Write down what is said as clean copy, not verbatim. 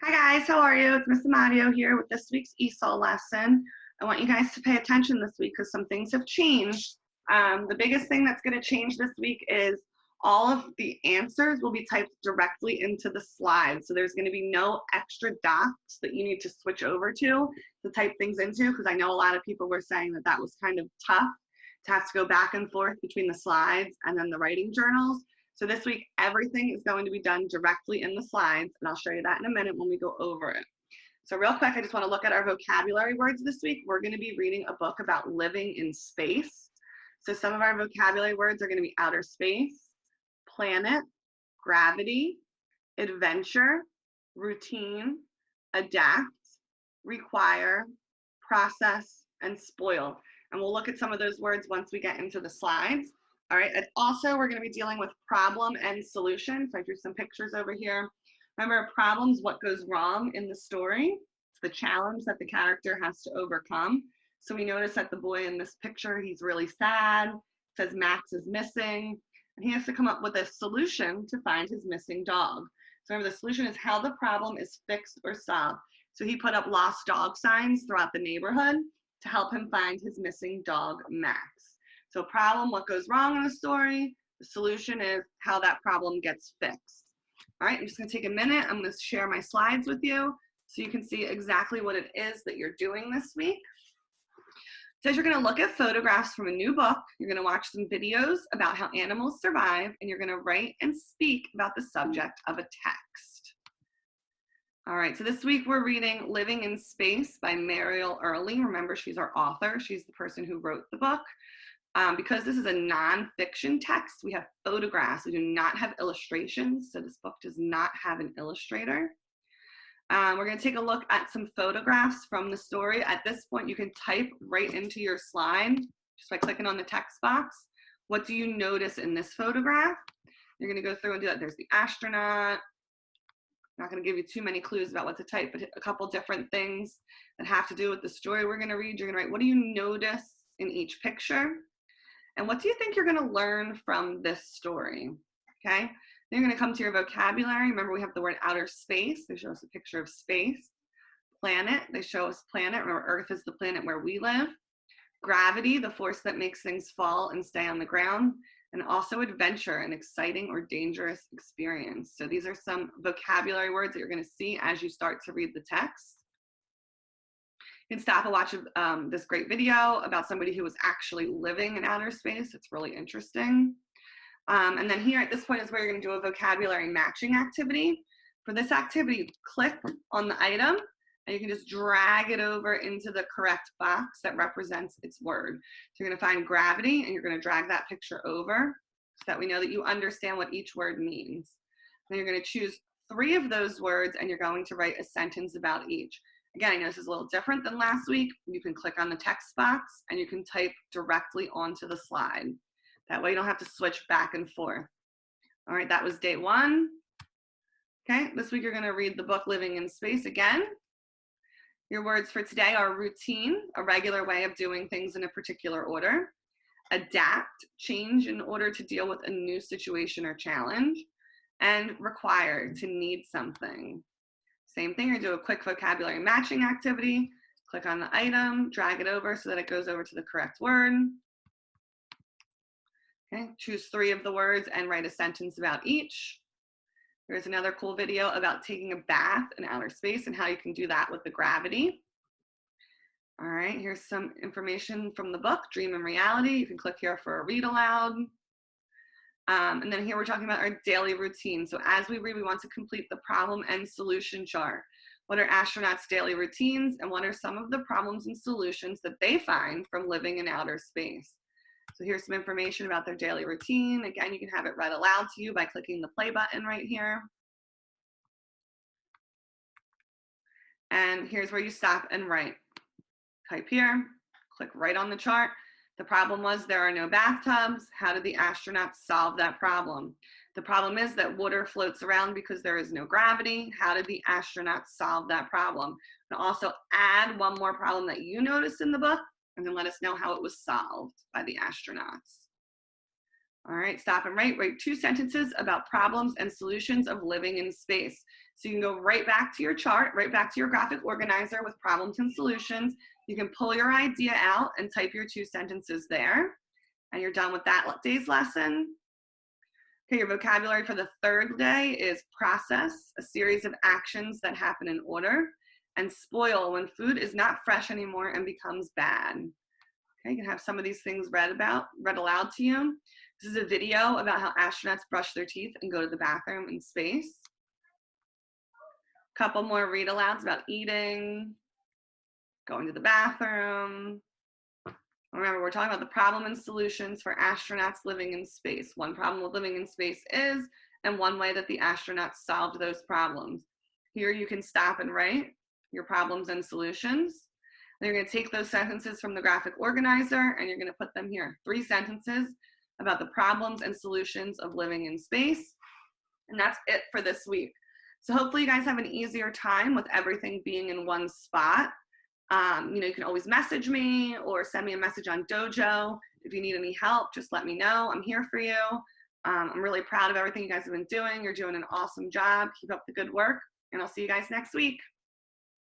Hi guys, how are you? It's Miss Amadio here with this week's ESOL lesson. I want you guys to pay attention this week because some things have changed. The biggest thing that's going to change this week is all of the answers will be typed directly into the slides. So there's going to be no extra docs that you need to switch over to type things into, because I know a lot of people were saying that that was kind of tough to have to go back and forth between the slides and then the writing journals. So this week, everything is going to be done directly in the slides, and I'll show you that in a minute when we go over it. So real quick, I just want to look at our vocabulary words this week. We're going to be reading a book about living in space. So some of our vocabulary words are going to be outer space, planet, gravity, adventure, routine, adapt, require, process, and spoil. And we'll look at some of those words once we get into the slides. All right, and also we're going to be dealing with problem and solution. So I drew some pictures over here. Remember, problems, what goes wrong in the story. It's the challenge that the character has to overcome. So we notice that the boy in this picture, he's really sad, says Max is missing, and he has to come up with a solution to find his missing dog. So remember, the solution is how the problem is fixed or solved. So he put up lost dog signs throughout the neighborhood to help him find his missing dog, Max. So problem, what goes wrong in the story. The solution is how that problem gets fixed. All right, I'm just gonna take a minute. I'm gonna share my slides with you so you can see exactly what it is that you're doing this week. So you're gonna look at photographs from a new book. You're gonna watch some videos about how animals survive, and you're gonna write and speak about the subject of a text. All right, so this week we're reading Living in Space by Mariel Early. Remember, she's our author. She's the person who wrote the book. Because this is a nonfiction text, we have photographs. We do not have illustrations, so this book does not have an illustrator. We're going to take a look at some photographs from the story. At this point, you can type right into your slide just by clicking on the text box. What do you notice in this photograph? You're going to go through and do that. There's the astronaut. I'm not going to give you too many clues about what to type, but a couple different things that have to do with the story we're going to read. You're going to write, what do you notice in each picture? And what do you think you're going to learn from this story? Okay, then you're going to come to your vocabulary. Remember, we have the word outer space. They show us a picture of space. Planet, they show us planet. Remember, Earth is the planet where we live. Gravity, the force that makes things fall and stay on the ground. And also adventure, an exciting or dangerous experience. So these are some vocabulary words that you're going to see as you start to read the text. You can stop and watch this great video about somebody who was actually living in outer space. It's really interesting. And then here at this point is where you're going to do a vocabulary matching activity. For this activity, click on the item and you can just drag it over into the correct box that represents its word. So you're going to find gravity and you're going to drag that picture over so that we know that you understand what each word means. Then you're going to choose 3 of those words and you're going to write a sentence about each. Again, I know this is a little different than last week. You can click on the text box and you can type directly onto the slide. That way you don't have to switch back and forth. All right, that was day 1. Okay, this week you're going to read the book Living in Space again. Your words for today are routine, a regular way of doing things in a particular order. Adapt, change in order to deal with a new situation or challenge. And require, to need something. Same thing, you're going to do a quick vocabulary matching activity. Click on the item, drag it over so that it goes over to the correct word. Okay, choose 3 of the words and write a sentence about each. There's another cool video about taking a bath in outer space and how you can do that with the gravity. All right, here's some information from the book, Dream and Reality. You can click here for a read aloud. And then here we're talking about our daily routine. So as we read, we want to complete the problem and solution chart. What are astronauts' daily routines and what are some of the problems and solutions that they find from living in outer space? So here's some information about their daily routine. Again, you can have it read aloud to you by clicking the play button right here. And here's where you stop and write. Type here, click right on the chart. The problem was there are no bathtubs. How did the astronauts solve that problem? The problem is that water floats around because there is no gravity. How did the astronauts solve that problem? And also add one more problem that you noticed in the book and then let us know how it was solved by the astronauts. All right, stop and write. Write 2 sentences about problems and solutions of living in space. So you can go right back to your chart, right back to your graphic organizer with problems and solutions. You can pull your idea out and type your 2 sentences there. And you're done with that day's lesson. Okay, your vocabulary for the 3rd day is process, a series of actions that happen in order, and spoil, when food is not fresh anymore and becomes bad. Okay, you can have some of these things read aloud to you. This is a video about how astronauts brush their teeth and go to the bathroom in space. A couple more read alouds about eating, going to the bathroom. Remember, we're talking about the problem and solutions for astronauts living in space. One problem with living in space is, and one way that the astronauts solved those problems. Here you can stop and write your problems and solutions. Then you're going to take those sentences from the graphic organizer and you're going to put them here. 3 sentences about the problems and solutions of living in space. And that's it for this week. So hopefully you guys have an easier time with everything being in one spot. You can always message me or send me a message on Dojo. If you need any help, just let me know. I'm here for you. I'm really proud of everything you guys have been doing. You're doing an awesome job. Keep up the good work, and I'll see you guys next week.